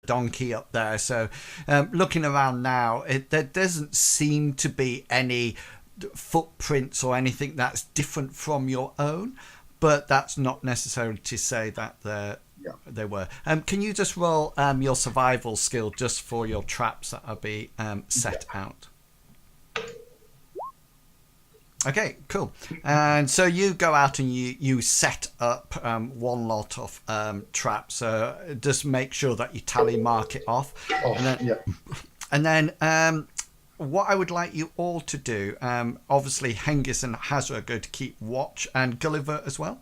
donkey up there. So looking around now, there doesn't seem to be any footprints or anything that's different from your own, but that's not necessarily to say that they were. Can you just roll your survival skill just for your traps that will be set out? Okay, cool. And so you go out and you set up one lot of traps. Just make sure that you tally mark it off. And then what I would like you all to do, obviously Hengist and Hazra are going to keep watch, and Gulliver as well.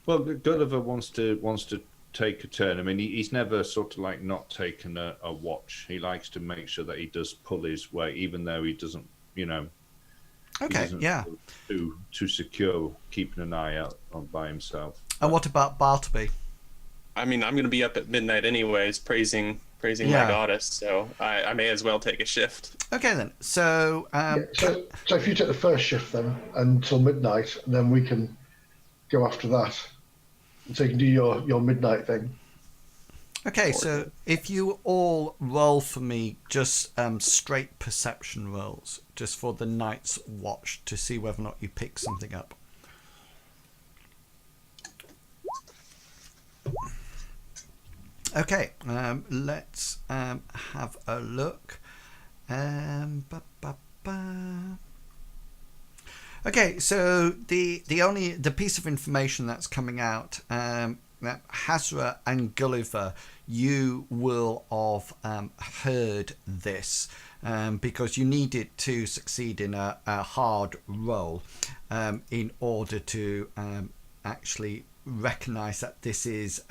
Well, Gulliver wants to take a turn. I mean, he's never sort of like not taken a watch. He likes to make sure that he does pull his weight, even though he doesn't, Okay, yeah. Too secure, keeping an eye out by himself. And what about Bartleby? I mean, I'm going to be up at midnight anyways, praising my goddess, so I may as well take a shift. Okay then. So so if you take the first shift then until midnight, and then we can go after that. So you can do your midnight thing. Okay, so if you all roll for me just straight perception rolls, just for the night's watch, to see whether or not you pick something up. Okay, let's have a look. Okay, so the piece of information that's coming out, that Hazra and Gulliver, you will have heard this because you needed to succeed in a hard roll in order to actually recognize that this is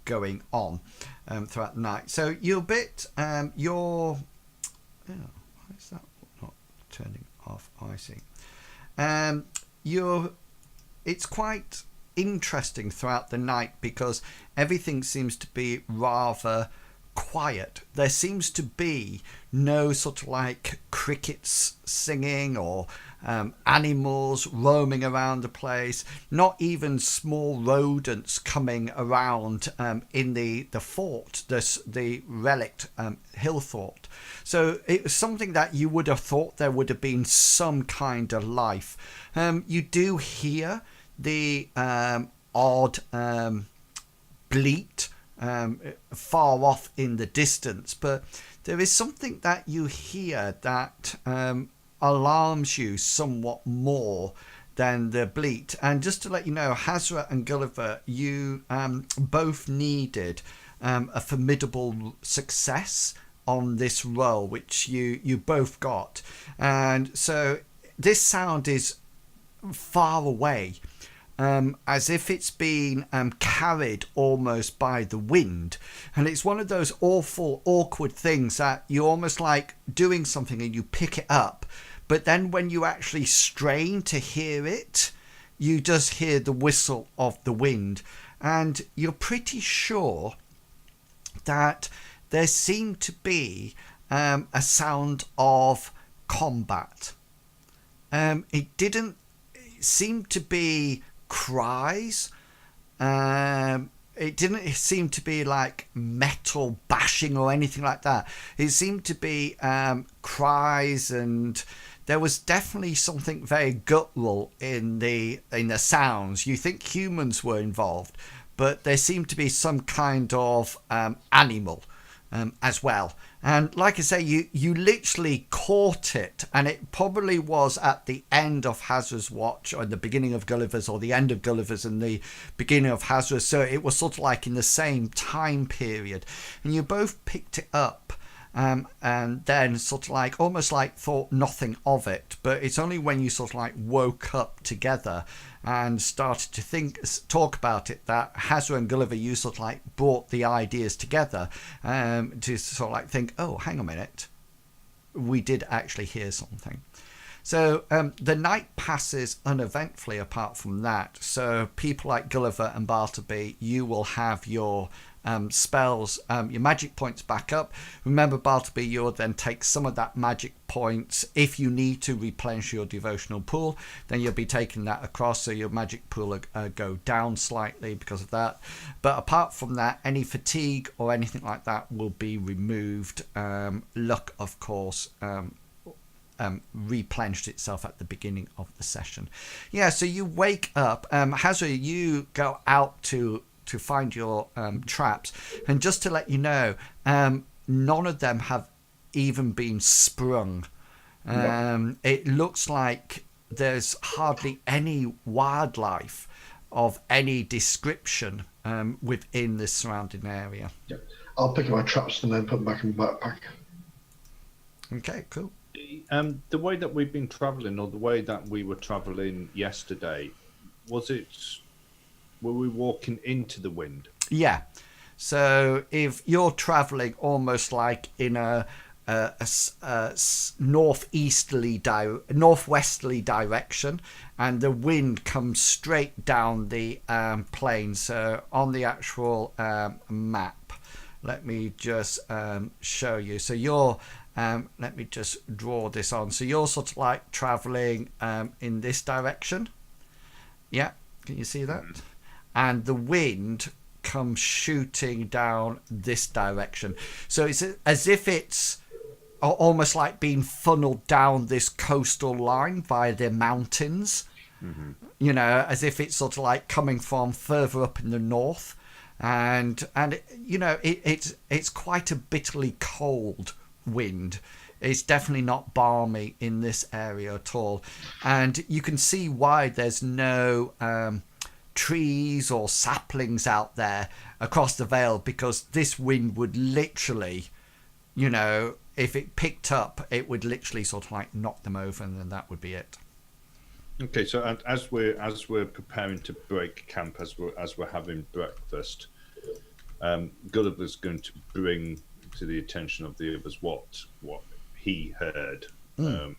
going on throughout the night. So you're a bit why is that not turning off? I see. It's quite interesting throughout the night because everything seems to be rather quiet. There seems to be no sort of like crickets singing or animals roaming around the place, not even small rodents coming around in the fort, the relict hill fort. So it was something that you would have thought there would have been some kind of life. You do hear the odd bleat far off in the distance, but there is something that you hear that alarms you somewhat more than the bleat. And just to let you know, Hazra and Gulliver, you both needed a formidable success on this roll, which you both got, and so this sound is far away, as if it's been carried almost by the wind. And it's one of those awful, awkward things that you're almost like doing something and you pick it up, but then when you actually strain to hear it, you just hear the whistle of the wind. And you're pretty sure that there seemed to be a sound of combat. It didn't seem to be cries. It didn't seem to be like metal bashing or anything like that. It seemed to be cries, and there was definitely something very guttural in the sounds. You think humans were involved, but there seemed to be some kind of animal as well. And like I say, you literally caught it, and it probably was at the end of Hazra's watch, or the beginning of Gulliver's, or the end of Gulliver's and the beginning of Hazra's. So it was sort of like in the same time period, and you both picked it up. And then sort of like almost like thought nothing of it, but it's only when you sort of like woke up together and started to talk about it, that Hazra and Gulliver, you sort of like brought the ideas together to sort of like think, oh, hang on a minute, we did actually hear something. So the night passes uneventfully apart from that. So people like Gulliver and Bartleby, you will have your spells, your magic points back up. Remember, Bartleby, you'll then take some of that magic points. If you need to replenish your devotional pool, then you'll be taking that across, so your magic pool will go down slightly because of that. But apart from that, any fatigue or anything like that will be removed. Luck, of course, replenished itself at the beginning of the session. Yeah, so you wake up. Hazra, you go out to find your traps, and just to let you know, none of them have even been sprung. It looks like there's hardly any wildlife of any description within the surrounding area. Yeah. I'll pick up my traps and then put them back in my backpack. Okay, cool. The way that we've been travelling, or the way that we were travelling yesterday, were we walking into the wind? Yeah. So if you're travelling almost like in a northwesterly direction, and the wind comes straight down the plain. So on the actual map, let me just show you. So you're let me just draw this on. So you're sort of like traveling in this direction. Yeah, can you see that? And the wind comes shooting down this direction. So it's as if it's almost like being funneled down this coastal line via the mountains. You know, as if it's sort of like coming from further up in the north, and you know, it's quite a bitterly cold wind. It's definitely not balmy in this area at all, and you can see why there's no trees or saplings out there across the Vale, because this wind would literally, you know, if it picked up, it would literally sort of like knock them over, and then that would be it. Okay, so as we're preparing to break camp, as we're having breakfast, Gulliver's going to bring to the attention of the others what he heard, and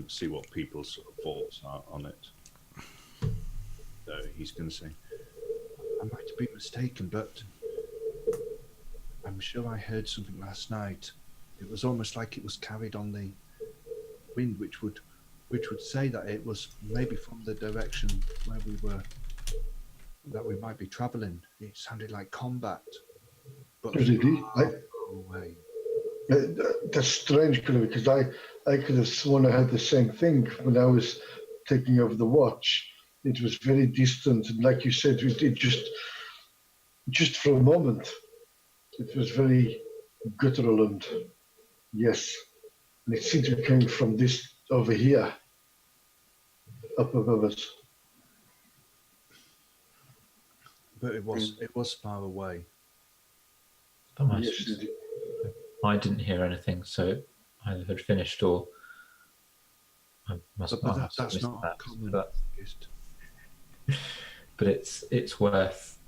see what people's sort of thoughts are on it. So he's going to say, "I might have been mistaken, but I'm sure I heard something last night. It was almost like it was carried on the wind, which would say that it was maybe from the direction where we were, that we might be traveling. It sounded like combat, but far away." That's strange, because I could have sworn I had the same thing when I was taking over the watch. It was very distant, and like you said, it just for a moment, it was very guttural, and yes, and it seemed to be coming from this over here, up above us. But it was far away. I didn't hear anything, so it either had finished or I must have that's missed not that. common. But it's worth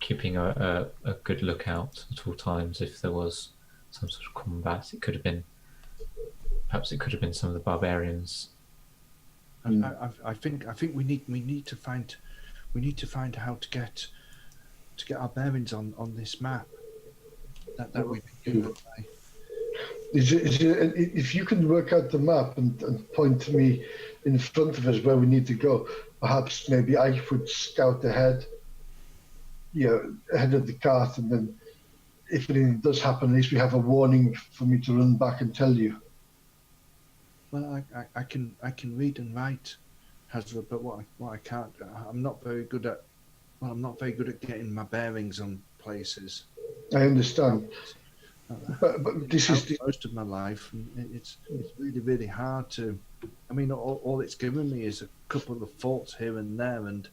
keeping a good lookout at all times. If there was some sort of combat, it could have been some of the barbarians. I think we need to find how to get our bearings on this map that we've been given. If you can work out the map and point to me in front of us where we need to go, perhaps maybe I would scout ahead, ahead of the cart, and then if anything does happen, at least we have a warning for me to run back and tell you. Well, I can read and write, Hazra, but what I can't, I'm not very good at getting my bearings on places. I understand, but this is most of my life. It's really, really hard to. I mean, all it's given me is a couple of faults here and there, and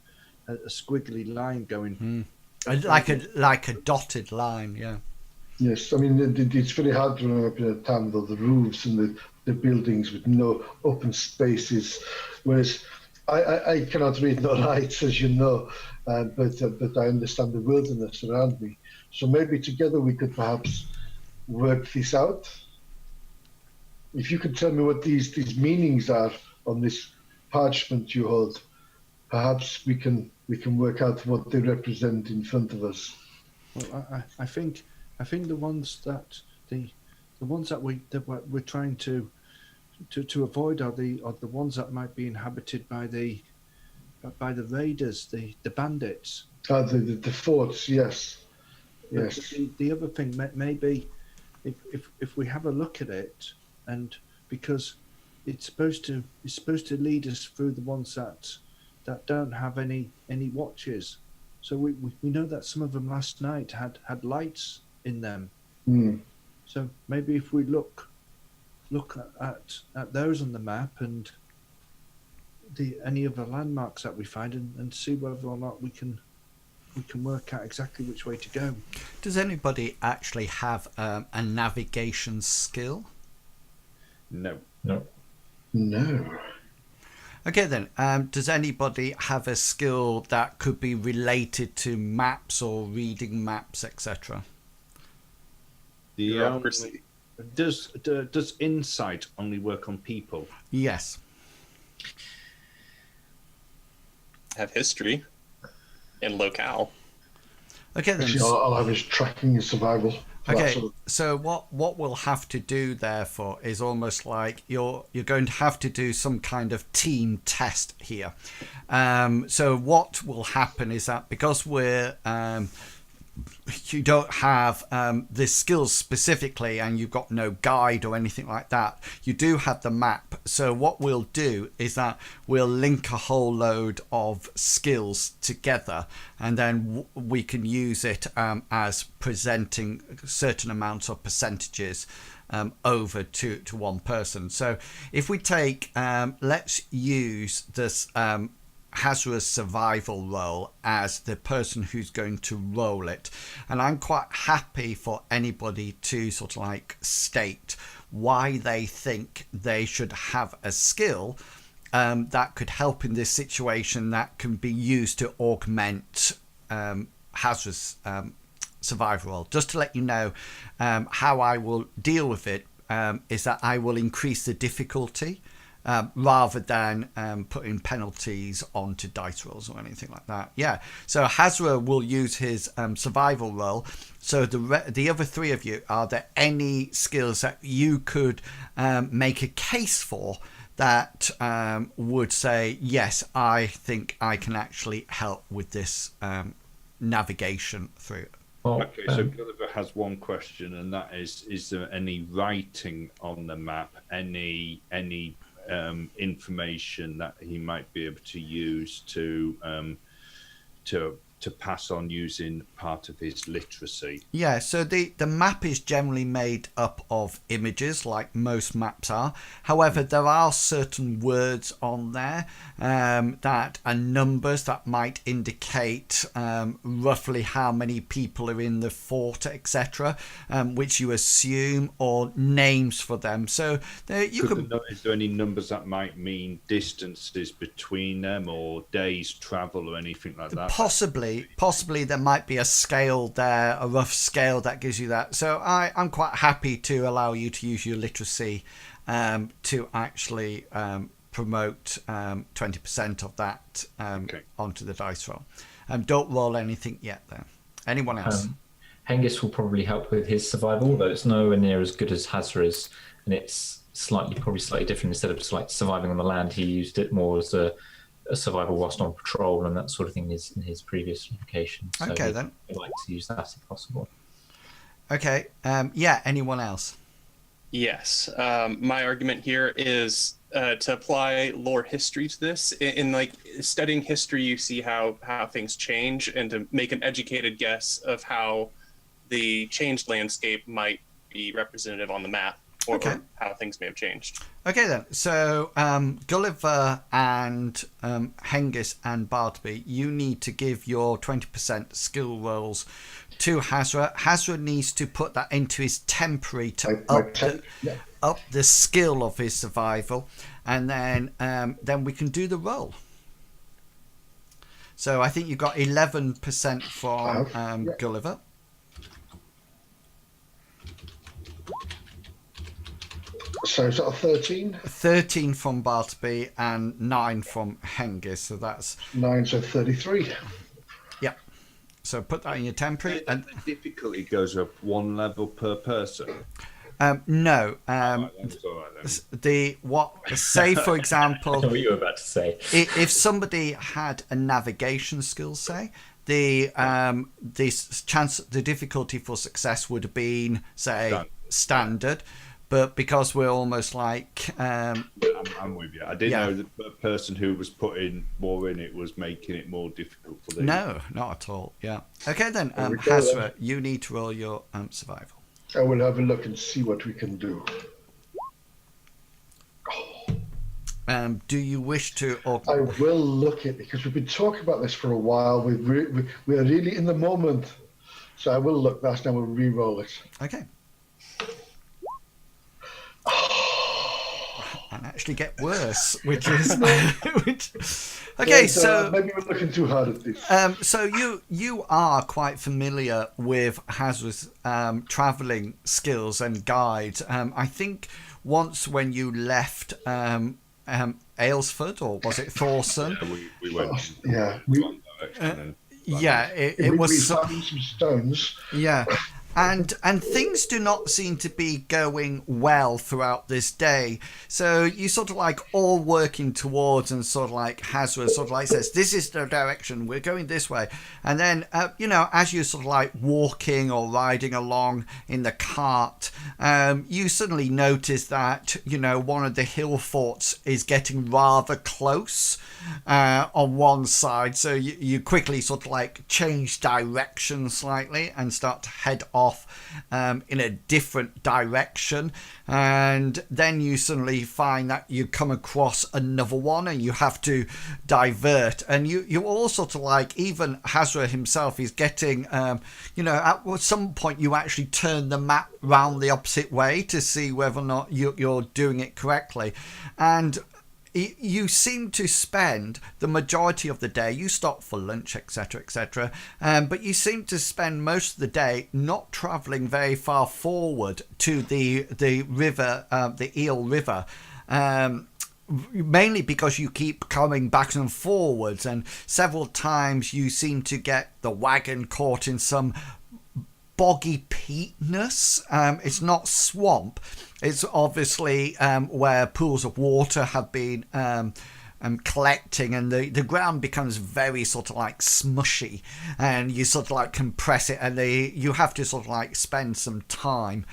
a squiggly line going. Like a dotted line, yeah. Yes, I mean it's very hard to run up in a town with the roofs and the buildings with no open spaces, whereas I cannot read nor write, as you know, but I understand the wilderness around me. So maybe together we could perhaps work this out. If you could tell me what these meanings are on this parchment you hold, perhaps we can we can work out what they represent in front of us. Well, I think the ones that we're trying to avoid are the ones that might be inhabited by the raiders, the bandits. The forts, yes. But Yes. the other thing maybe if we have a look at it, and because it's supposed to lead us through the ones that don't have any watches. So we know that some of them last night had lights in them. Mm. So maybe if we look at those on the map and any other landmarks that we find and see whether or not we can work out exactly which way to go. Does anybody actually have a navigation skill? No. No. No. Okay then, does anybody have a skill that could be related to maps or reading maps, etc.? Bureaucracy. Does insight only work on people? Yes. Have history and locale. Okay then. Actually, I'll have his tracking and survival. Okay, so what we'll have to do therefore is almost like you're going to have to do some kind of team test here. So what will happen is that because you don't have the skills specifically and you've got no guide or anything like that, you do have the map. So what we'll do is that we'll link a whole load of skills together, and then we can use it as presenting certain amounts of percentages over to one person. So if we take let's use this Hazra's survival role as the person who's going to roll it, and I'm quite happy for anybody to sort of like state why they think they should have a skill that could help in this situation, that can be used to augment Hazra's survival role. Just to let you know how I will deal with it is that I will increase the difficulty rather than putting penalties onto dice rolls or anything like that. Yeah, so Hazra will use his survival roll. So the other three of you, are there any skills that you could make a case for that would say, yes, I think I can actually help with this navigation through? Well, Okay, so Gulliver has one question, and that is there any writing on the map, any information that he might be able to use to pass on using part of his literacy? Yeah, so the map is generally made up of images, like most maps are. However, there are certain words on there that are numbers that might indicate roughly how many people are in the fort, etc., which you assume, or names for them. So is there any numbers that might mean distances between them, or days travel, or anything like that? Possibly there might be a scale there, a rough scale that gives you that. So I'm quite happy to allow you to use your literacy to actually promote 20% of that onto the dice roll. Don't roll anything yet though. Anyone else? Hengist will probably help with his survival, though it's nowhere near as good as Hazra's, and it's probably slightly different. Instead of just like surviving on the land, he used it more as a survival whilst on patrol and that sort of thing is in his previous location. So okay, then. I'd like to use that if possible. Okay. Yeah, anyone else? Yes. My argument here is to apply lore history to this. In like studying history, you see how things change, and to make an educated guess of how the changed landscape might be representative on the map, or how things may have changed. Okay then, so Gulliver and Hengist and Bartleby, you need to give your 20% skill rolls to Hazra. Hazra needs to put that into his temporary to up the skill of his survival, and then we can do the roll. So I think you got 11% from Gulliver. So is that a 13? 13 from Bartleby and 9 from Hengist. So that's 9, so 33. yeah. So put that in your temporary. And And the difficulty goes up 1 level per person. no, That's all right then. the what? Say for example, I know what you were about to say. if somebody had a navigation skill, say the the difficulty for success would have been say standard, but because we're almost like I'm with you. I didn't Yeah. know that the person who was putting more in it was making it more difficult for them. no, not at all. Yeah. Okay then, we go Hazra, you need to roll your survival. I will have a look and see what we can do. Do you wish to? Or I will look it because we've been talking about this for a while. We are really in the moment. So I will look that and we'll re-roll it. okay. And actually get worse, which is which. Okay, Yeah, so maybe we're looking too hard at this. so you are quite familiar with Hazra's traveling skills and guides. I think once when you left Aylesford, or was it Thorson? We went Yeah, one direction and Yeah, it we was. found some stones. Yeah. And things do not seem to be going well throughout this day. So you sort of like all working towards, and sort of like Hazra sort of like says, this is the direction, we're going this way. And then, as you're sort of like walking or riding along in the cart, you suddenly notice that, one of the hill forts is getting rather close on one side. So you quickly sort of like change direction slightly and start to head off in a different direction, and then you suddenly find that you come across another one and you have to divert, and you all sort of like, even Hazra himself is getting at some point you actually turn the map round the opposite way to see whether or not you're doing it correctly. And you seem to spend the majority of the day, you stop for lunch, etc., but you seem to spend most of the day not travelling very far forward to the river, the Eel River, mainly because you keep coming back and forwards, and several times you seem to get the wagon caught in some boggy peatness. It's not swamp. It's obviously where pools of water have been collecting, and the ground becomes very sort of like smushy, and you sort of like compress it, and you have to sort of like spend some time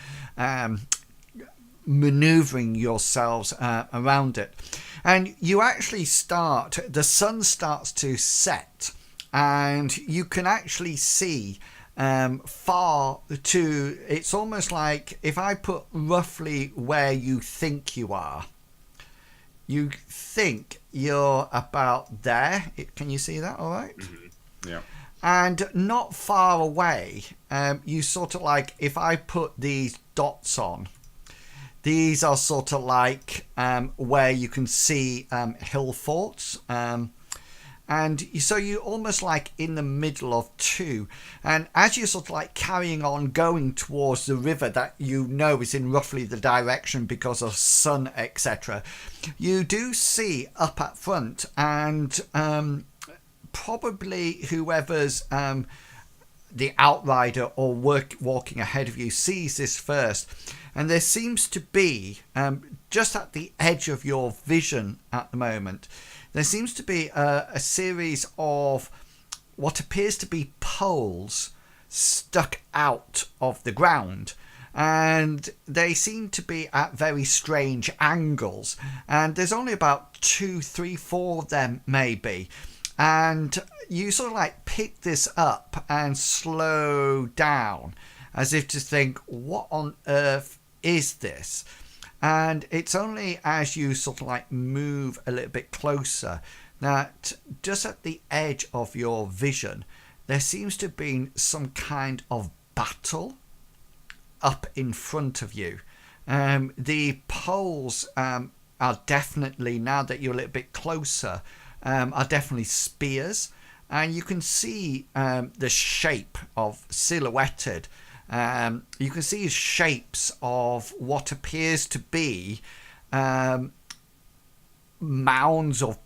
maneuvering yourselves around it. And you actually the sun starts to set, and you can actually see far to, it's almost like if I put roughly where you think you are, you think you're about there. Can you see that all right? Mm-hmm. Yeah. And not far away, you sort of like, if I put these dots on, these are sort of like where you can see hill forts, and so you're almost like in the middle of two. And as you're sort of like carrying on going towards the river that is in roughly the direction because of sun, etc., you do see up at front, and probably whoever's the outrider or walking ahead of you sees this first. And there seems to be, just at the edge of your vision at the moment, there seems to be a series of what appears to be poles stuck out of the ground. And they seem to be at very strange angles. And there's only about 2, 3, 4 of them maybe. And you sort of like pick this up and slow down, as if to think, what on earth is this? And it's only as you sort of like move a little bit closer that just at the edge of your vision, there seems to have been some kind of battle up in front of you. The poles are definitely, now that you're a little bit closer, are definitely spears. And you can see the shape of silhouetted You can see shapes of what appears to be mounds of,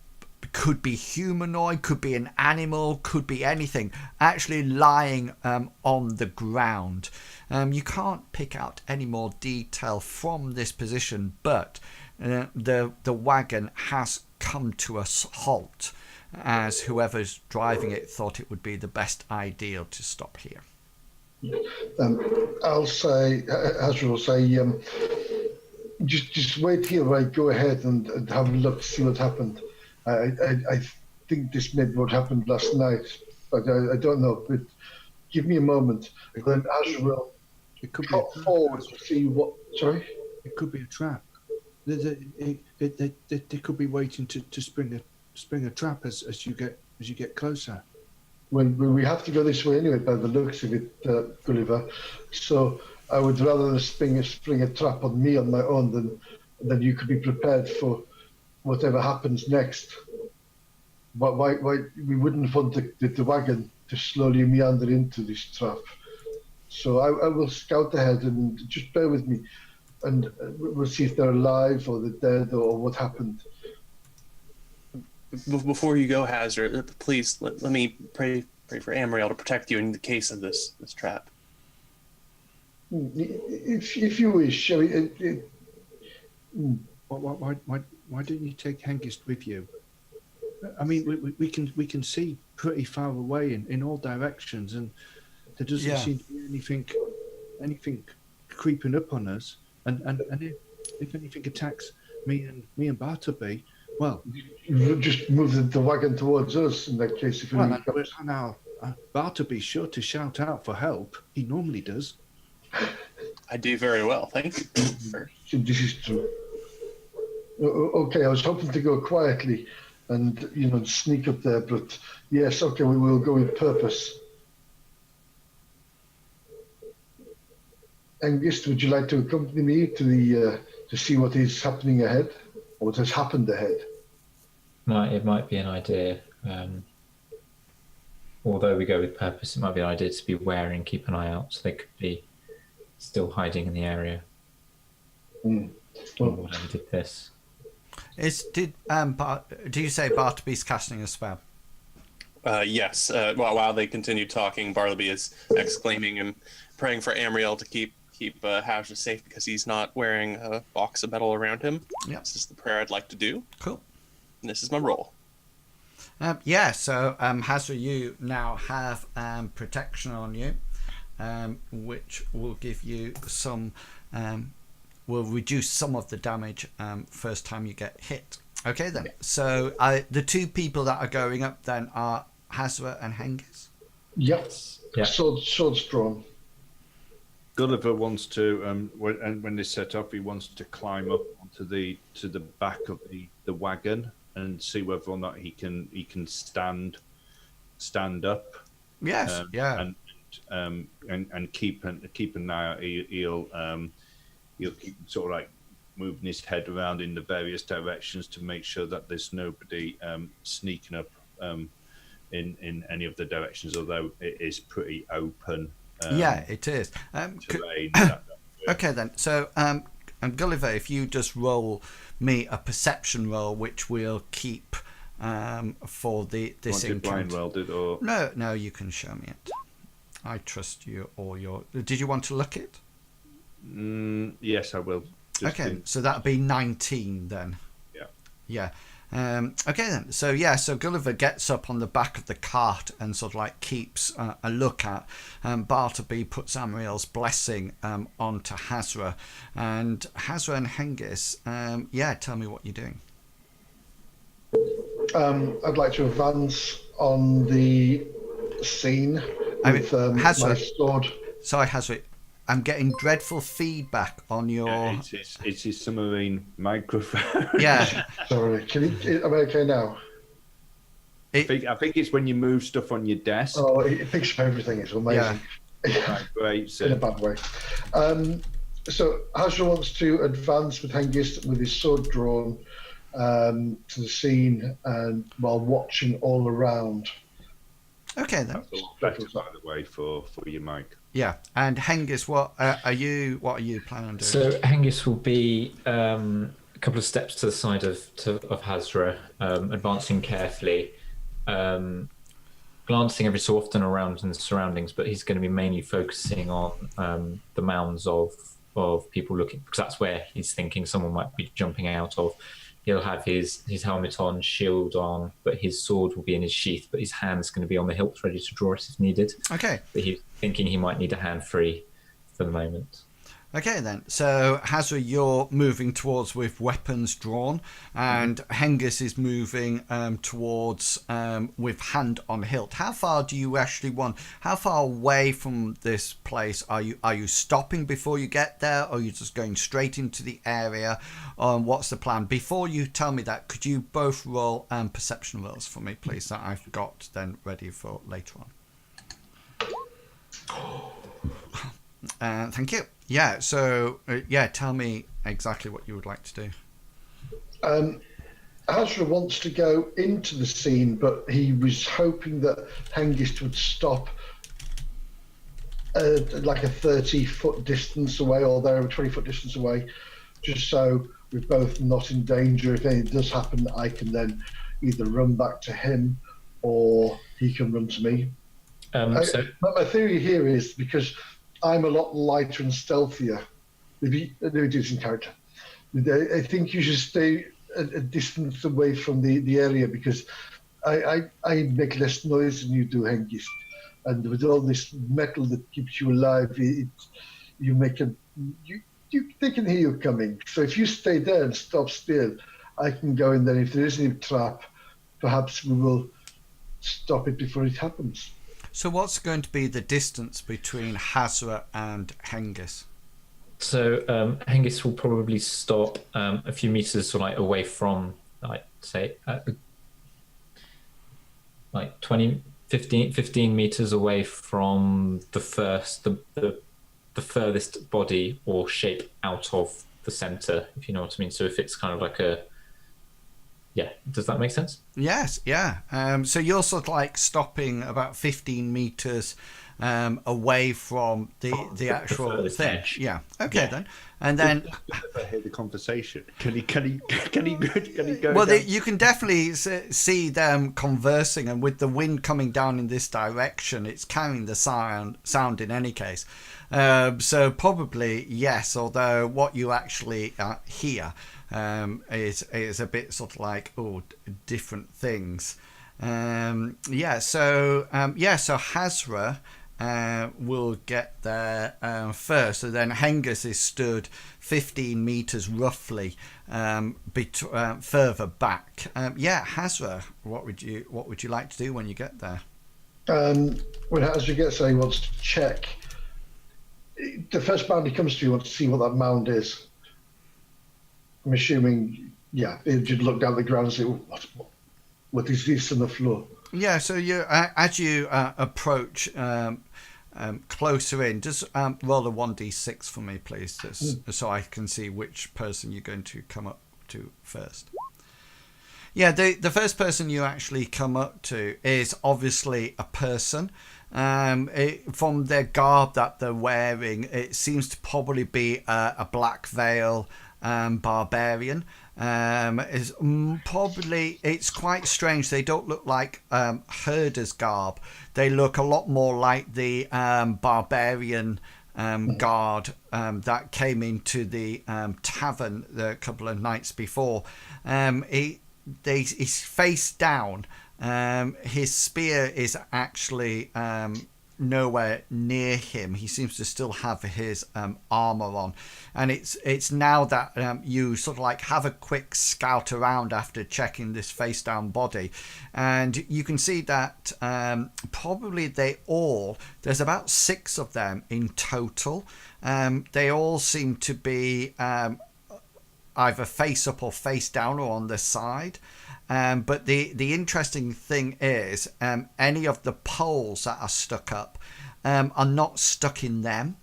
could be humanoid, could be an animal, could be anything, actually lying on the ground. You can't pick out any more detail from this position, but the wagon has come to a halt, as whoever's driving it thought it would be the best ideal to stop here. I'll say, Hazra will say, just wait here while I go ahead and have a look, see what happened. I think this may be what happened last night, but I don't know. But give me a moment. Then Hazra will cut forward to see what. Sorry? It could be a trap. They could be waiting to spring a trap as you get closer. Well, we have to go this way anyway, by the looks of it, Gulliver. So I would rather spring a trap on me on my own than you could be prepared for whatever happens next. But why we wouldn't want the wagon to slowly meander into this trap. So I will scout ahead and just bear with me, and we'll see if they're alive or they're dead or what happened. Before you go, Hazard, please let me pray for Amriel to protect you in the case of this trap. If you wish. I mean, Why didn't you take Hengist with you? I mean, we can see pretty far away in all directions, and there doesn't seem to be anything creeping up on us. And if anything attacks me and Bartleby, well, just move the wagon towards us in that case. If now Bartleby's sure to shout out for help. He normally does. I do very well, thank you. This is true. Okay, I was hoping to go quietly and sneak up there, but yes, okay, we will go with purpose. Angus, would you like to accompany me to see what is happening ahead, or what has happened ahead? It might be an idea. Although we go with purpose, it might be an idea to be wary and keep an eye out, so they could be still hiding in the area. Well, whoever did this. Do you say Bartleby's casting a spell? Yes. While they continue talking, Bartleby is exclaiming and praying for Amriel to keep Hazra safe because he's not wearing a box of metal around him. Yep. This is the prayer I'd like to do. Cool. And this is my roll. So Hazra, you now have protection on you, which will give you some, will reduce some of the damage first time you get hit. Okay then. So the two people that are going up then are Hazra and Hengist. Yes. Yeah. Swords drawn. Gulliver wants to, when they set up, he wants to climb up onto the back of the wagon and see whether or not he can stand up. Yes. And keep an eye out. He'll keep sort of like moving his head around in the various directions to make sure that there's nobody sneaking up in any of the directions, although it is pretty open. It is. Terrain, okay then. So Gulliver, if you just roll me a perception roll, which we'll keep for this encounter. Or... No, you can show me it. I trust you. Did you want to look it? Yes, I will. So that'll be 19 then. Yeah. Okay then. So Gulliver gets up on the back of the cart and sort of like keeps a look at. Bartleby puts Amriel's blessing onto Hazra, and Hazra and Hengist. Tell me what you're doing. I'd like to advance on the scene with Hazra, my sword. Sorry, Hazra. I'm getting dreadful feedback on your... Yeah, it's his submarine microphone. Yeah. Sorry, am I okay now? I think it's when you move stuff on your desk. Oh, it picks up everything. It's amazing. Yeah. Right, great. In a bad way. So Hazra wants to advance with Hengist with his sword drawn to the scene and while watching all around. Okay then. That's all better, by the way, for your mic. Yeah. And Hengist, what are you planning on doing? So Hengist will be a couple of steps to the side of Hazra, advancing carefully, glancing every so often around in the surroundings, but he's going to be mainly focusing on the mounds of people looking, because that's where he's thinking someone might be jumping out of. He'll have his helmet on, shield on, but his sword will be in his sheath, but his hand's going to be on the hilt ready to draw it if needed. Okay. But he's thinking he might need a hand free for the moment. Okay then, so Hazra, you're moving towards with weapons drawn, and Hengist is moving towards with hand on hilt. How far do you actually want? How far away from this place are you? Are you stopping before you get there, or are you just going straight into the area? What's the plan? Before you tell me that, could you both roll perception rolls for me, please? That I've got then ready for later on. Thank you. Yeah, so, tell me exactly what you would like to do. Azra wants to go into the scene, but he was hoping that Hengist would stop like a 30-foot distance away, or there, a 20-foot distance away, just so we're both not in danger. If anything does happen, I can then either run back to him or he can run to me. My theory here is because I'm a lot lighter and stealthier. Maybe do this in character. I think you should stay a distance away from the area, because I make less noise than you do, Hengist. And with all this metal that keeps you alive, they can hear you coming. So if you stay there and stop still, I can go in there. If there is any trap, perhaps we will stop it before it happens. So what's going to be the distance between Hazra and Hengist? So Hengist will probably stop a few meters away from, say, 15 meters away from the furthest body or shape out of the center, if you know what I mean. So if it's kind of like does that make sense? Yes, yeah. So you're sort of like stopping about 15 meters away from the actual thing. Edge. Yeah. Okay then. And then I hear the conversation. Can he go? well, down? you can definitely see them conversing, and with the wind coming down in this direction, it's carrying the sound in any case. So probably yes, although what you actually hear is a bit sort of like different things. So Hazra will get there first, so then Hengist is stood 15 meters roughly further back. Hazra, what would you like to do when you get there? When Hazra gets there, he wants to check. The first mound he comes to, he wants to see what that mound is. I'm assuming, he'll just look down the ground and say, what is this on the floor? Yeah, so you as you approach closer in, just roll a 1d6 for me, please, so I can see which person you're going to come up to first. Yeah, the first person you actually come up to is obviously a person. From their garb that they're wearing, it seems to probably be a Black Vale barbarian. It's quite strange. They don't look like herders' garb. They look a lot more like the barbarian guard that came into the tavern a couple of nights before. He's face down. His spear is actually nowhere near him. He seems to still have his armor on, and it's now that you sort of like have a quick scout around after checking this face down body, and you can see that probably there's about 6 of them in total. They all seem to be either face up or face down or on the side. But the interesting thing is any of the poles that are stuck up are not stuck in them.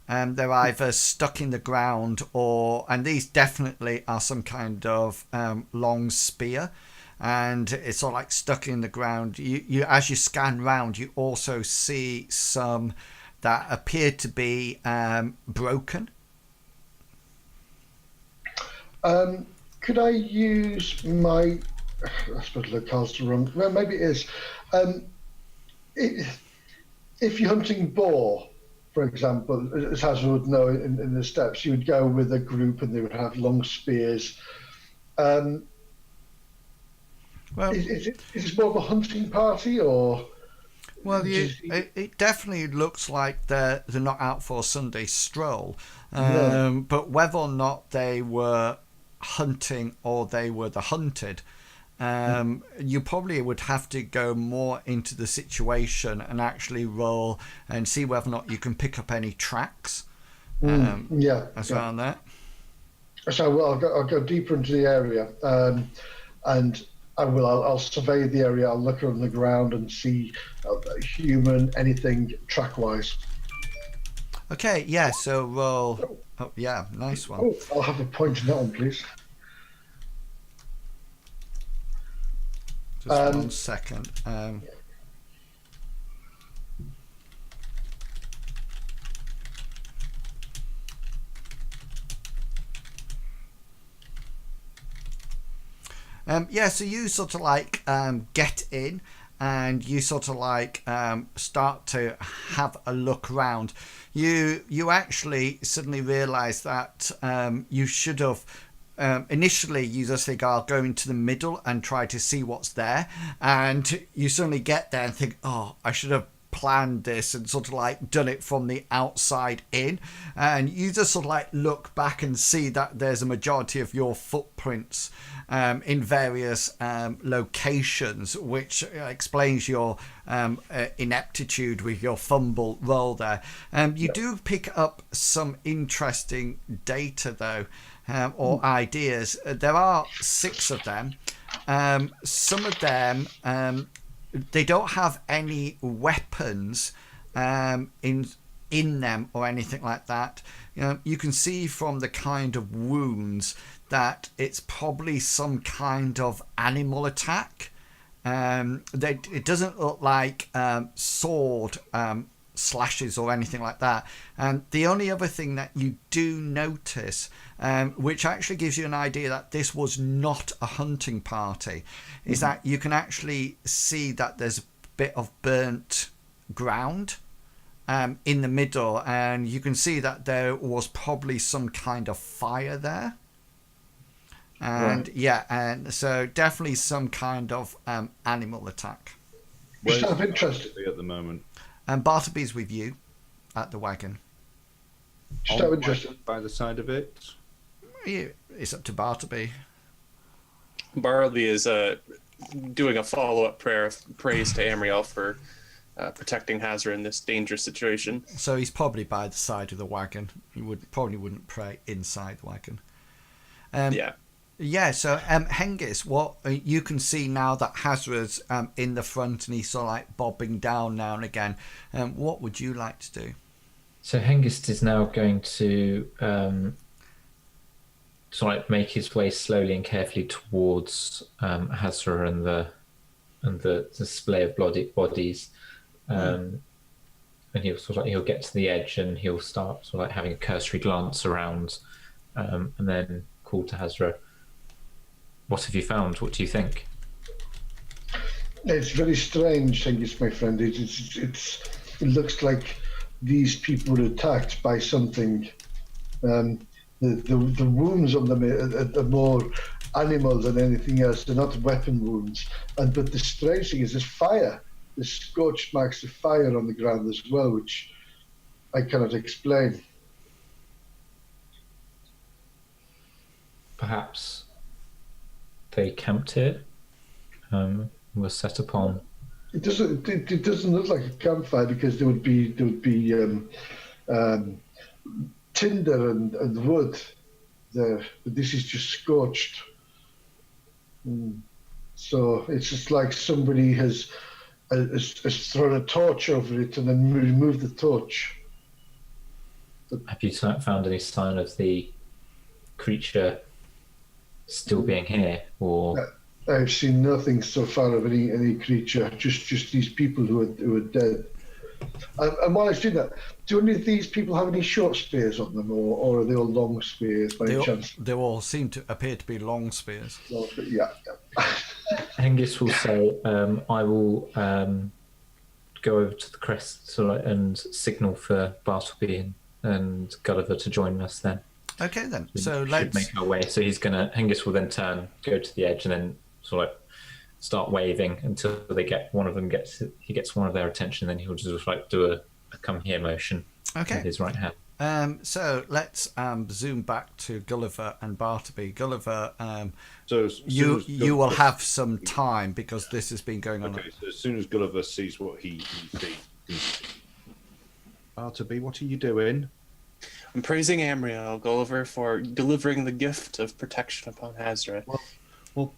They're either stuck in the ground and these definitely are some kind of long spear. and it's sort of like stuck in the ground. You as you scan round, you also see some that appear to be broken. Could I use my? I suppose locale's the wrong. Well, maybe it is. Um, if you're hunting boar, for example, as Hazard would know in the steppes, you would go with a group and they would have long spears. Well, Is it more of a hunting party or? Well, it definitely looks like they're not out for a Sunday stroll, No. but whether or not they were hunting or they were the hunted, you probably would have to go more into the situation and actually roll and see whether or not you can pick up any tracks Yeah. around there. So I'll go deeper into the area, and I'll survey the area. I'll look on the ground and see human anything track wise. Okay, yeah. So roll. Oh, yeah, nice one. Oh, I'll have a point in that one, please. Just 1 second. Yeah, so you sort of like get in and you sort of like start to have a look around. You actually suddenly realise that you should have initially you just think I'll go into the middle and try to see what's there, and you suddenly get there and think, oh, I should have planned this and sort of like done it from the outside in, and you just sort of like look back and see that there's a majority of your footprints in various locations, which explains your ineptitude with your fumble roll there. You do pick up some interesting data though, or ideas. There are 6 of them. Some of them they don't have any weapons in them or anything like that. You can see from the kind of wounds that it's probably some kind of animal attack. It doesn't look like sword slashes or anything like that. And the only other thing that you do notice, which actually gives you an idea that this was not a hunting party, is that you can actually see that there's a bit of burnt ground in the middle, and you can see that there was probably some kind of fire there. And yeah, and so definitely some kind of animal attack. Where's Just out of interest, at the moment? And Bartleby's with you at the wagon. just out of interest, By the side of it. It's up to Bartleby. Bartleby is doing a follow-up prayer of praise to Amriel for protecting Hazra in this dangerous situation. So he's probably by the side of the wagon. He probably wouldn't pray inside the wagon. Yeah. Yeah, so Hengist, what you can see now that Hazra's in the front and he's sort of like bobbing down now and again. What would you like to do? So Hengist is now going to sort of like make his way slowly and carefully towards Hazra and the display of bodies, and he'll get to the edge and he'll start sort of like having a cursory glance around, and then call to Hazra. What have you found? What do you think? it's very strange, Angus, my friend. It looks like these people were attacked by something. The wounds on them are more animal than anything else. They're not weapon wounds. But the strange thing is there's fire. There's scorched marks of fire on the ground as well, which I cannot explain. Perhaps they camped here, were set upon. It doesn't look like a campfire because there would be tinder and wood there, but this is just scorched. So it's just like somebody has thrown a torch over it and then removed the torch. Have you found any sign of the creature still being here, or? I've seen nothing so far of any creature. Just these people who are dead. And while I've seen that, do any of these people have any short spears on them, or are they all long spears by chance? They all seem to appear to be long spears. Long spears, yeah. Hengist will say, I will go over to the crest and signal for Bartleby and Gulliver to join us then. Okay then. So We should let's make our way. So Hengist will then turn, go to the edge, and then sort of start waving until they get one of them gets one of their attention. Then he'll just like do a come here motion with his right hand. So let's zoom back to Gulliver and Bartleby. Gulliver, So you will have some time because this has been going on. Okay, so as soon as Gulliver sees what he sees, Bartleby, what are you doing? I'm praising Amriel, Gulliver, for delivering the gift of protection upon Hazret. Well,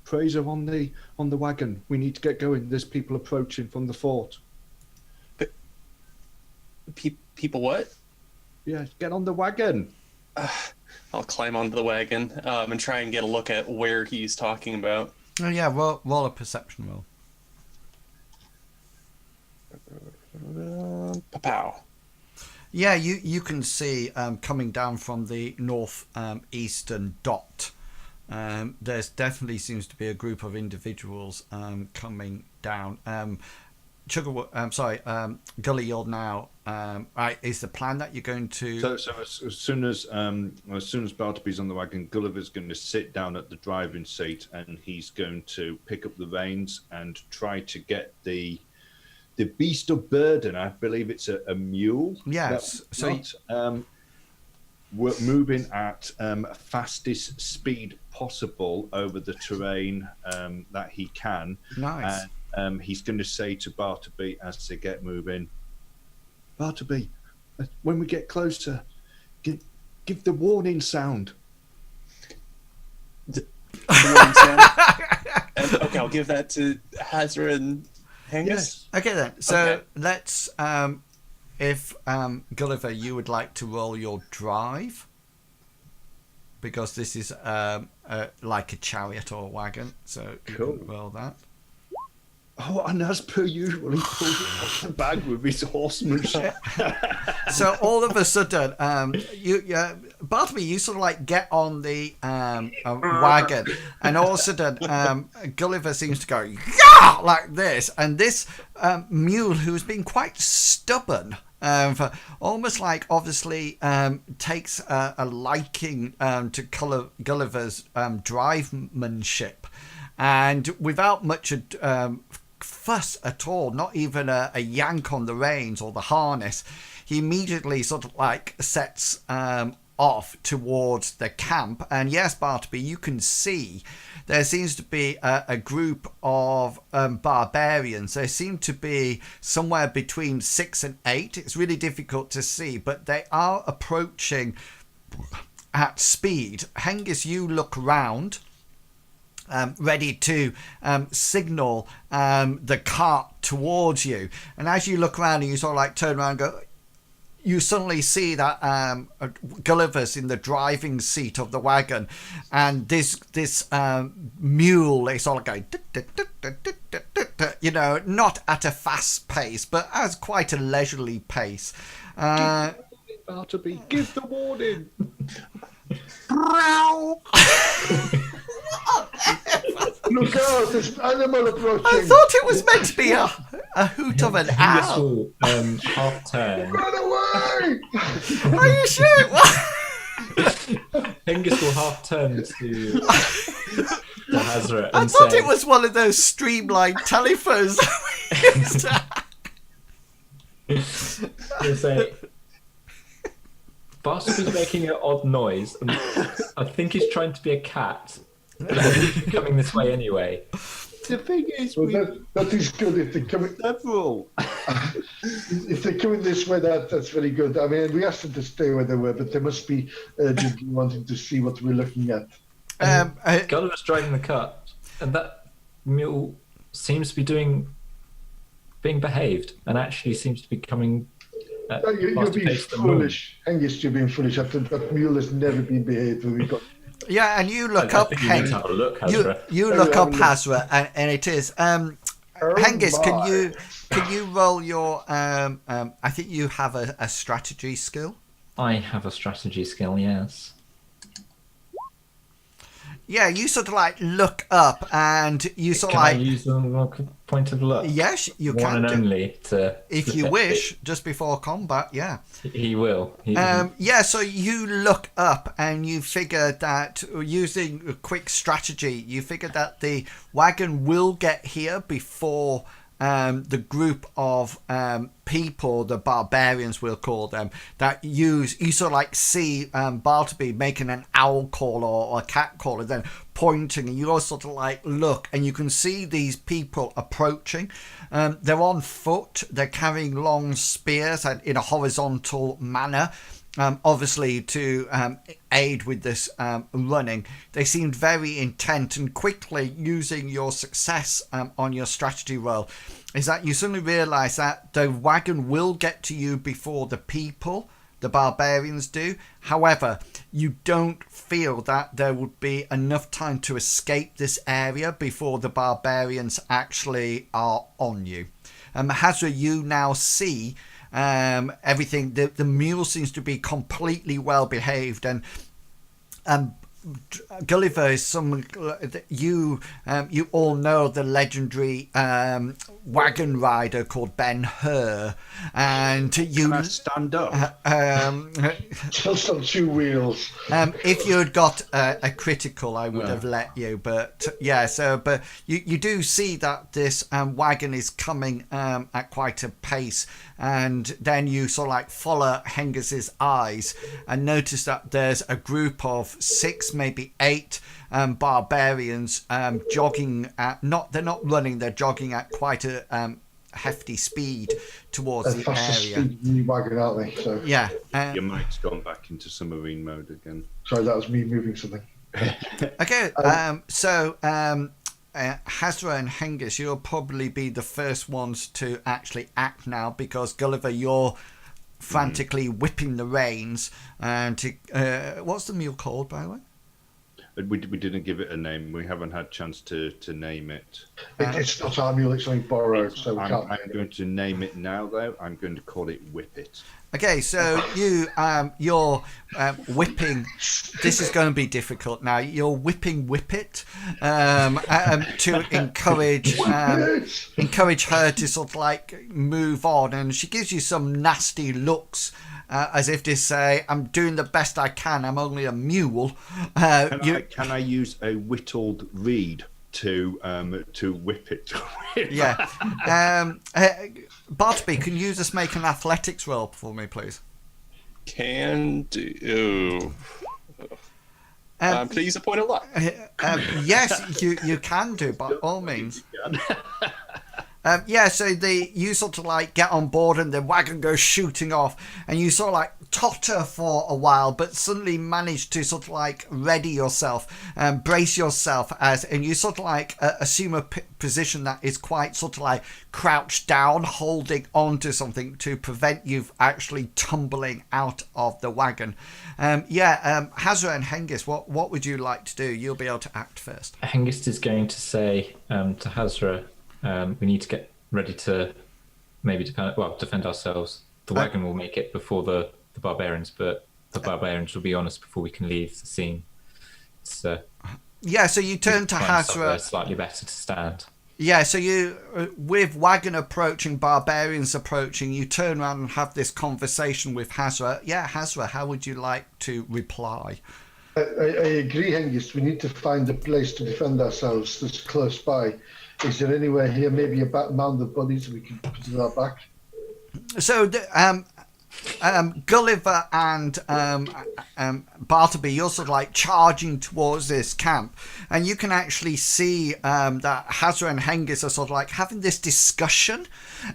praise her on the wagon. We need to get going. There's people approaching from the fort. People what? Yeah, get on the wagon. I'll climb onto the wagon and try and get a look at where he's talking about. Oh yeah, roll a perception roll. Pow. Yeah, you can see coming down from the north eastern dot. There's definitely seems to be a group of individuals coming down. Gully, you're now. Right, is the plan that you're going to? So as soon as Bartleby's on the wagon, Gulliver's going to sit down at the driving seat and he's going to pick up the reins and try to get the beast of burden. I believe it's a mule. Yes. We're moving at fastest speed possible over the terrain that he can. Nice. And he's going to say to Bartleby as they get moving, Bartleby, when we get closer, give the warning sound. The warning sound? Okay, I'll give that to Hazra and Hengist. Yes. Okay then. So let's. If Gulliver, you would like to roll your drive, because this is like a chariot or a wagon, so you can roll that. Oh, and as per usual, he pulls it off the bag with his horsemanship. So all of a sudden, Bartleby, you sort of like get on the wagon, and all of a sudden, Gulliver seems to go yeah like this, and this mule, who's been quite stubborn, for almost like obviously takes a liking to Gulliver's drivemanship, and without much fuss at all, not even a yank on the reins or the harness, he immediately sort of like sets off towards the camp. And yes, Bartleby, you can see there seems to be a group of barbarians. There seem to be somewhere between 6 and 8. It's really difficult to see, but they are approaching at speed. Hengist, you look round, ready to signal the cart towards you. And as you look around and you sort of like turn around and go, you suddenly see that Gulliver's in the driving seat of the wagon, and this mule is sort of going, not at a fast pace, but at quite a leisurely pace. Bartleby, give the warning. Look out, there's an animal approaching. I thought it was meant to be a hoot of an owl. Half turn. Run away! Are you sure? Hengist will half turn to Hazret I and thought say, it was one of those streamlined telephones. He'll say, Bartleby's making an odd noise, and I think he's trying to be a cat. He's coming this way anyway. The thing is, that is good if they're coming. several. If they're coming this way, that's very good. I mean, we asked them to stay where they were, but they must be urgently wanting to see what we're looking at. Gulliver's driving the cart, and that mule seems to be being behaved, and actually seems to be coming. You're being foolish, Hengist. You're being foolish. That mule has never been behaved when we got. Yeah, and you look I up think you need to have a look, you Hazra. you look up Hazra, and it is Hengist. my. Can you roll your I think you have a strategy skill. I have a strategy skill, yes. Yeah, you sort of like look up, and you sort of Can I like use a point of luck? yes, you One can and do only to if flip you it. wish, just before combat. Yeah. He will. Yeah, so you look up and you figure that using a quick strategy, you figure that the wagon will get here before the group of people, the barbarians we'll call them, that you sort of like see Bartleby making an owl call or a cat call and then pointing, and you all sort of like look and you can see these people approaching. They're on foot, they're carrying long spears and in a horizontal manner. Obviously to aid with this running. They seemed very intent, and quickly using your success on your strategy roll is that you suddenly realise that the wagon will get to you before the people, the barbarians, do. However, you don't feel that there would be enough time to escape this area before the barbarians actually are on you. Hazra, you now see everything. The mule seems to be completely well behaved, and Gulliver is some you all know the legendary wagon rider called Ben Hur, and you Can I stand up? Just on two wheels. if you had got a critical, I would have let you, but yeah. So, but you do see that this wagon is coming at quite a pace, and then you sort of like follow Hengist's eyes and notice that there's a group of 6, maybe 8 barbarians jogging at they're not running, they're jogging at quite a hefty speed towards the Fastest area. speed in the wagon, aren't they? So Yeah. Your mic's gone back into submarine mode again. sorry, that was me moving something. Okay. So Hazra and Hengist, you'll probably be the first ones to actually act now, because Gulliver, you're frantically whipping the reins. And what's the mule called, by the way? We didn't give it a name. We haven't had a chance to name it. It's not our mule, it's only borrowed, so we can't. I'm going to name it now, though. I'm going to call it Whip It. Okay, so you're whipping. This is going to be difficult now. You're whipping Whippet to encourage her to sort of like move on, and she gives you some nasty looks. As if to say, I'm doing the best I can, I'm only a mule. Can I use a whittled reed to whip it? Yeah. Bartleby, can you just make an athletics roll for me, please? Can do. Can I use a point of luck? Yes, you can do, by all means. So you sort of like get on board and the wagon goes shooting off, and you sort of like totter for a while, but suddenly manage to sort of like ready yourself, brace yourself and you sort of like assume a position that is quite sort of like crouched down, holding on to something to prevent you actually tumbling out of the wagon. Hazra and Hengist, what would you like to do? You'll be able to act first. Hengist is going to say to Hazra, we need to get ready to maybe defend ourselves. The wagon will make it before the barbarians, but the barbarians will be on us before we can leave the scene. So you turn to Hazra. Slightly better to stand. Yeah, so you, with wagon approaching, barbarians approaching, you turn around and have this conversation with Hazra. Yeah, Hazra, how would you like to reply? I agree, Hengist. We need to find a place to defend ourselves that's close by. Is there anywhere here, maybe a mound of bodies we can put in our back? So, Gulliver and Bartleby, you're sort of like charging towards this camp, and you can actually see that Hazra and Hengist are sort of like having this discussion,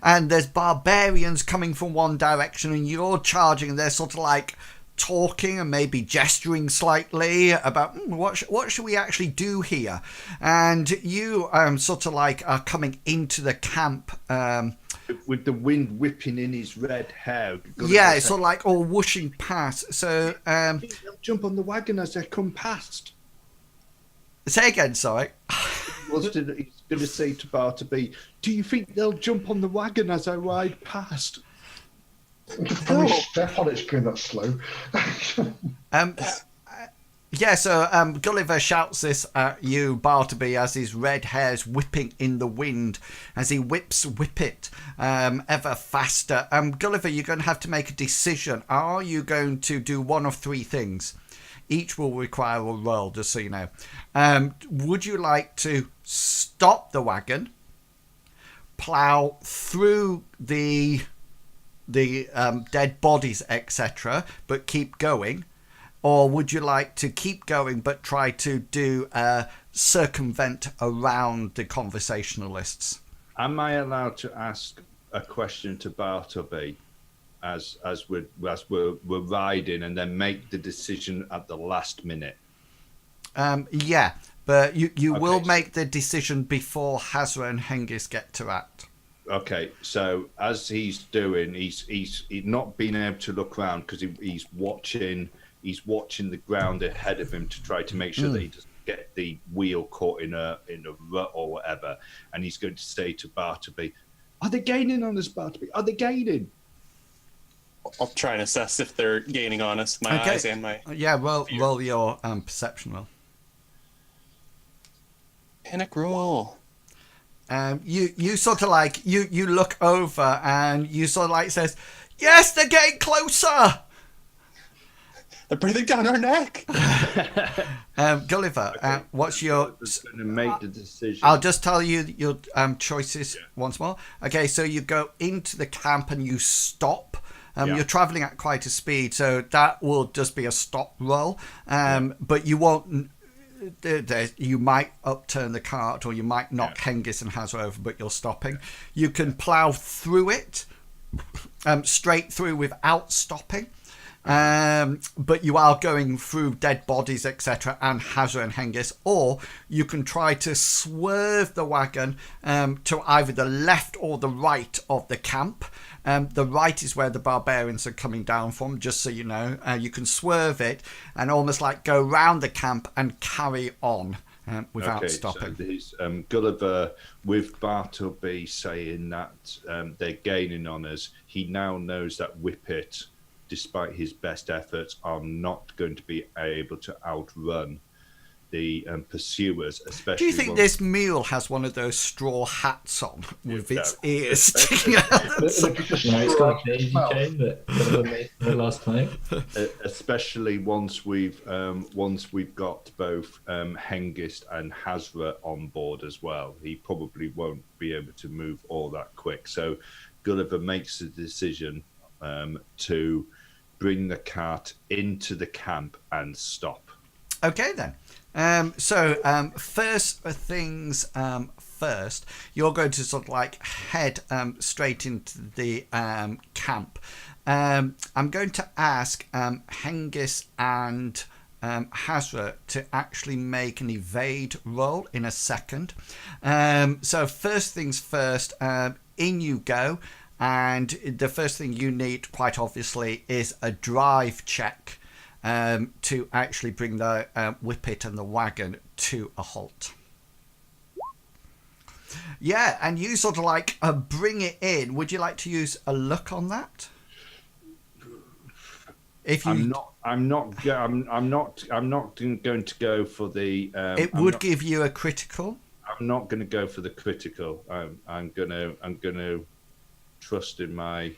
and there's barbarians coming from one direction, and you're charging, and they're sort of like talking and maybe gesturing slightly about what should we actually do here, and you sort of like are coming into the camp with the wind whipping in his red hair. It's sort of like all whooshing past. So they'll jump on the wagon as they come past. Say again, sorry. He's going to say to Bartleby, "Do you think they'll jump on the wagon as I ride past?" You could probably step on it going that slow. Yeah, so Gulliver shouts this at you, Bartleby, as his red hair's whipping in the wind, as he whip it ever faster. Gulliver, you're going to have to make a decision. Are you going to do one of three things? Each will require a roll, just so you know. Would you like to stop the wagon, plough through the dead bodies, etc., but keep going? Or would you like to keep going but try to do a circumvent around the conversationalists? Am I allowed to ask a question to Bartleby as we're riding, and then make the decision at the last minute? Yeah, but you Okay, will make the decision before Hazra and Hengist get to act. Okay, so as he's doing, he's not being able to look around because he's watching the ground ahead of him to try to make sure that he doesn't get the wheel caught in a rut or whatever. And he's going to say to Bartleby, "Are they gaining on us, Bartleby? Are they gaining?" I'll try and assess if they're gaining on us. My eyes and my roll your perception roll. panic roll. You sort of like you look over and you sort of like says, "Yes, they're getting closer." They're breathing down our neck. Gulliver, Okay, what's your? Gulliver's going to make the decision. I'll just tell you your choices once more. Okay, so you go into the camp and you stop. You're traveling at quite a speed, so that will just be a stop roll. But you won't. You might upturn the cart, or you might knock Hengist and Hazra over, but you're stopping. You can plough through it, straight through without stopping. But you are going through dead bodies, etc., and Hazra and Hengist, or you can try to swerve the wagon to either the left or the right of the camp. The right is where the barbarians are coming down from, just so you know. You can swerve it and almost like go round the camp and carry on without stopping. So there's Gulliver, with Bartleby saying that they're gaining on us, he now knows that Whippet, despite his best efforts, are not going to be able to outrun the pursuers, especially. Do you think this mule has one of those straw hats on with its ears sticking out? It's got a daisy chain that Gulliver made for the last time. Especially once we've got both Hengist and Hazra on board as well. He probably won't be able to move all that quick. So Gulliver makes the decision to bring the cart into the camp and stop. Okay then. First things first, you're going to sort of like head straight into the camp. I'm going to ask Hengist and Hazra to actually make an evade roll in a second. So first things first, in you go. And the first thing you need, quite obviously, is a drive check to actually bring the Whippet and the wagon to a halt. Yeah, and you sort of like bring it in. Would you like to use a luck on that? If you, I'm not going to go for the. It would give you a critical. I'm not going to go for the critical. I'm gonna trust in my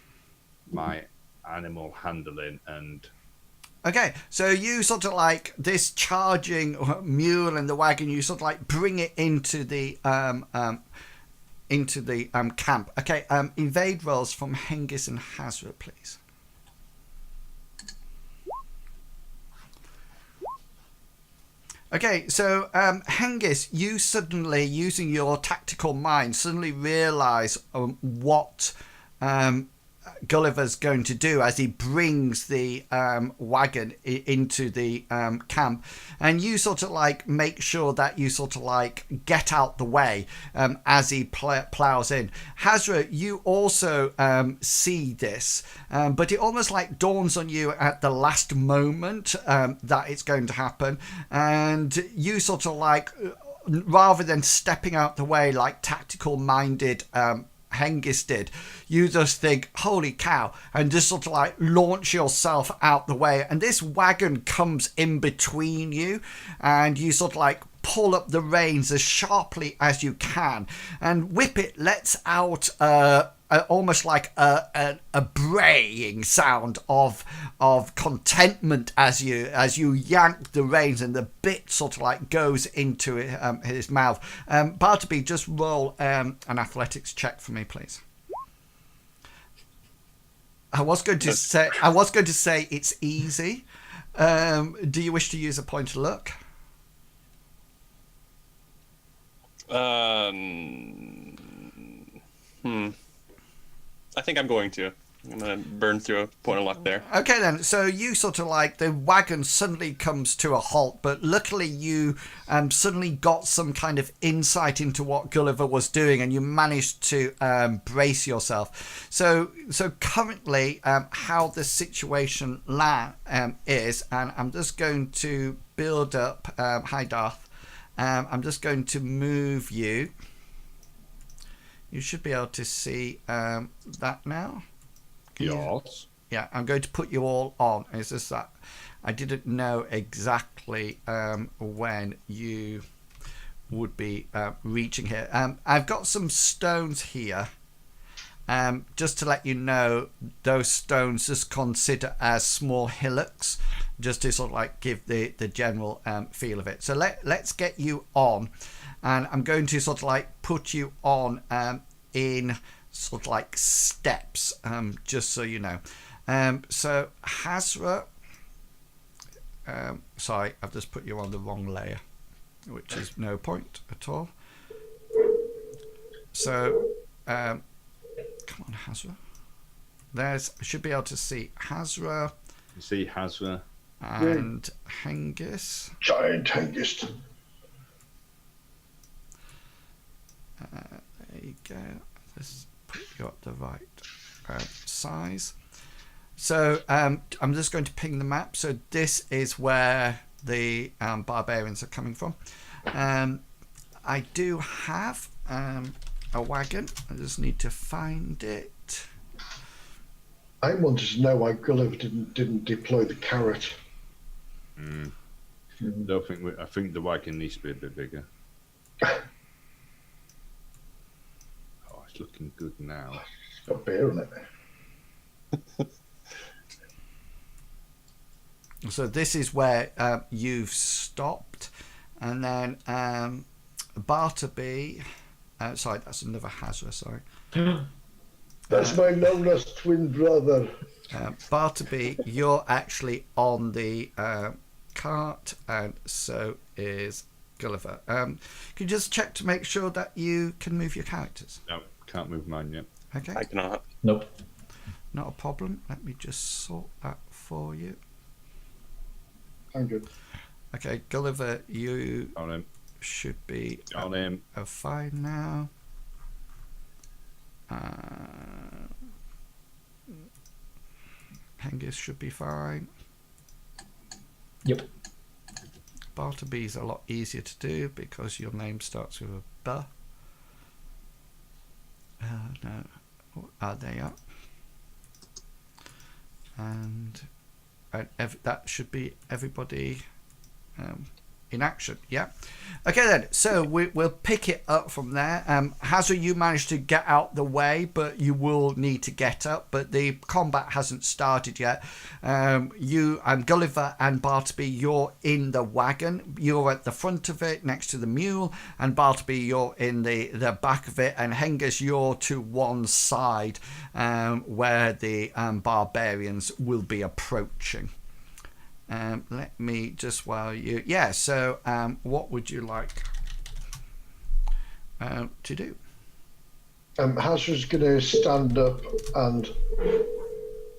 animal handling and. Okay, so you sort of like this charging mule and the wagon. You sort of like bring it into the camp. Okay, evade rolls from Hengist and Hazra, please. Okay, so Hengist, you suddenly, using your tactical mind, suddenly realise what Gulliver's going to do as he brings the wagon into the camp, and you sort of like make sure that you sort of like get out the way as he plows in. Hazra, you also see this, but it almost like dawns on you at the last moment that it's going to happen, and you sort of like, rather than stepping out the way like tactical minded Hengist did, you just think, holy cow, and just sort of like launch yourself out the way, and this wagon comes in between you, and you sort of like pull up the reins as sharply as you can, and Whippet lets out almost like a braying sound of contentment as you yank the reins, and the bit sort of like goes into his mouth. Bartleby, just roll an athletics check for me, please. I was going to say it's easy. Do you wish to use a point of luck? I think I'm going to burn through a point of luck there. Okay then, so you sort of like, the wagon suddenly comes to a halt, but luckily you suddenly got some kind of insight into what Gulliver was doing, and you managed to brace yourself. So currently how the situation is, and I'm just going to build up, hi Darth, I'm just going to move you. You should be able to see that now. Yes. Yeah, I'm going to put you all on. It's just that I didn't know exactly when you would be reaching here. I've got some stones here. Just to let you know, those stones just consider as small hillocks, just to sort of like give the general feel of it. So let's get you on. And I'm going to sort of like put you on in sort of like steps, just so you know. So Hazra, sorry, I've just put you on the wrong layer, which is no point at all. So come on, Hazra. I should be able to see Hazra. You see Hazra and Hengist. Giant Hengist. There you go. Let's put you up the right size. So I'm just going to ping the map. So this is where the barbarians are coming from. I do have a wagon. I just need to find it. I wanted to know why Gulliver didn't deploy the carrot. I think the wagon needs to be a bit bigger. Looking good now. It's got beer on it. So this is where you've stopped, and then Bartleby. Sorry, that's another Hazra. Sorry. That's my long-lost twin brother. Bartleby, you're actually on the cart, and so is Gulliver. Can you just check to make sure that you can move your characters? No, can't move mine yet. Okay. I cannot. Nope. Not a problem. Let me just sort that for you. I'm good. Okay, Gulliver, you On him. should be On him. fine now. Hengist should be fine. Yep. Bartleby's a lot easier to do because your name starts with a B. No, they are. And that should be everybody in action. Yeah. Okay then. So we'll pick it up from there. Hazra, you managed to get out the way, but you will need to get up. But the combat hasn't started yet. You and Gulliver and Bartleby, you're in the wagon. You're at the front of it, next to the mule, and Bartleby, you're in the back of it, and Hengist, you're to one side, where the barbarians will be approaching. Let me just so what would you like to do? Hazard's going to stand up and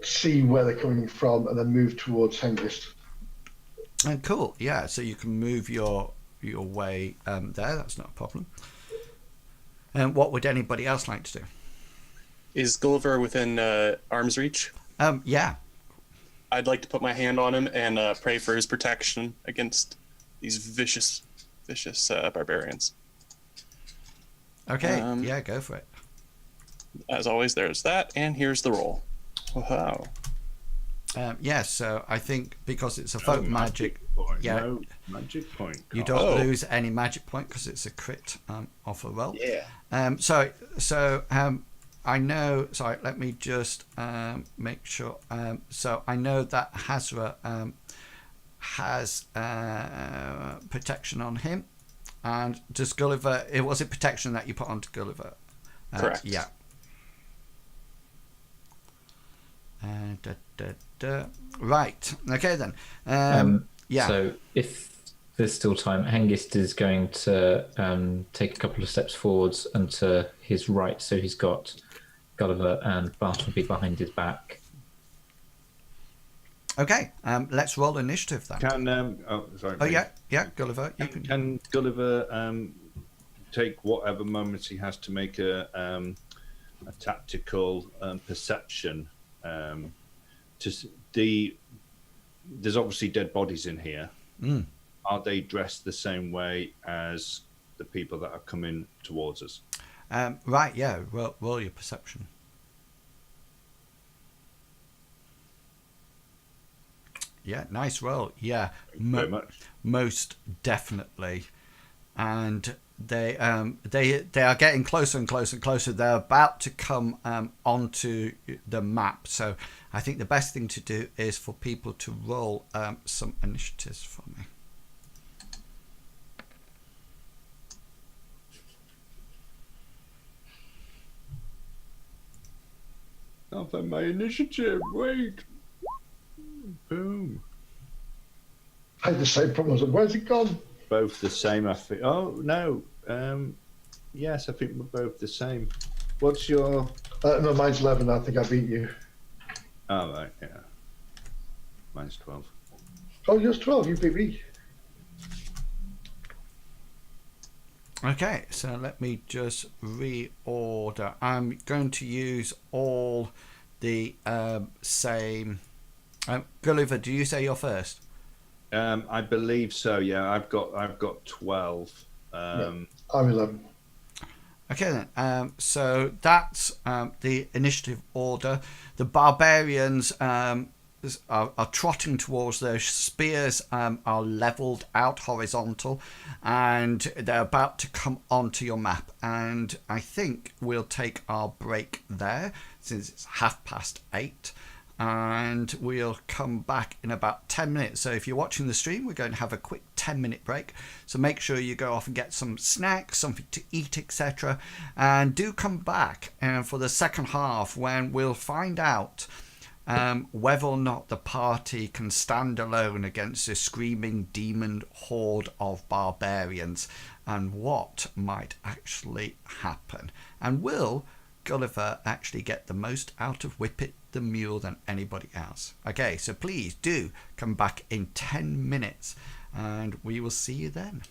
see where they're coming from, and then move towards Hengist. And cool, yeah. So you can move your way there. That's not a problem. And what would anybody else like to do? Is Gulliver within arm's reach? Yeah. I'd like to put my hand on him and pray for his protection against these vicious barbarians. Okay. Yeah, go for it. As always, there's that, and here's the roll. Wow. Yes, so I think because it's a folk magic, point. yeah, No magic point. you Carl. don't lose any magic point because it's a crit off a roll. Yeah. So I know. Sorry, let me just make sure. So I know that Hazra has protection on him, and does Gulliver? Was it protection that you put onto Gulliver? Correct. Yeah. Right. Okay then. Yeah. So if there's still time, Hengist is going to take a couple of steps forwards and to his right, so he's got Gulliver and Bartleby behind his back. Okay. Let's roll initiative then. Yeah. Gulliver, you can. Can Gulliver take whatever moments he has to make a tactical perception? There's obviously dead bodies in here. Are they dressed the same way as the people that are coming towards us? Right, yeah. Roll your perception. Yeah, nice roll. Yeah, Very much. most definitely. And they are getting closer and closer and closer. They're about to come onto the map. So I think the best thing to do is for people to roll some initiatives for me. I'll find my initiative. Wait. Boom. I had the same problems. Where's it gone? Both the same, I think. Oh, no. Yes, I think we're both the same. What's your... No, mine's 11. I think I beat you. Oh, right, yeah. Mine's 12. Oh, yours 12. You beat me. Okay, so let me just reorder. I'm going to use all the same... Gulliver, do you say you're first? I believe so, yeah. I've got 12. I'm 11. Okay then, so that's the initiative order. The barbarians are trotting towards their spears, are leveled out horizontal, and they're about to come onto your map. And I think we'll take our break there since it's 8:30. And we'll come back in about 10 minutes. So if you're watching the stream, we're going to have a quick 10-minute break. So make sure you go off and get some snacks, something to eat, etc. And do come back for the second half when we'll find out whether or not the party can stand alone against this screaming demon horde of barbarians and what might actually happen. And will Gulliver actually get the most out of Whippet the Mule than anybody else? Okay, so please do come back in 10 minutes and we will see you then.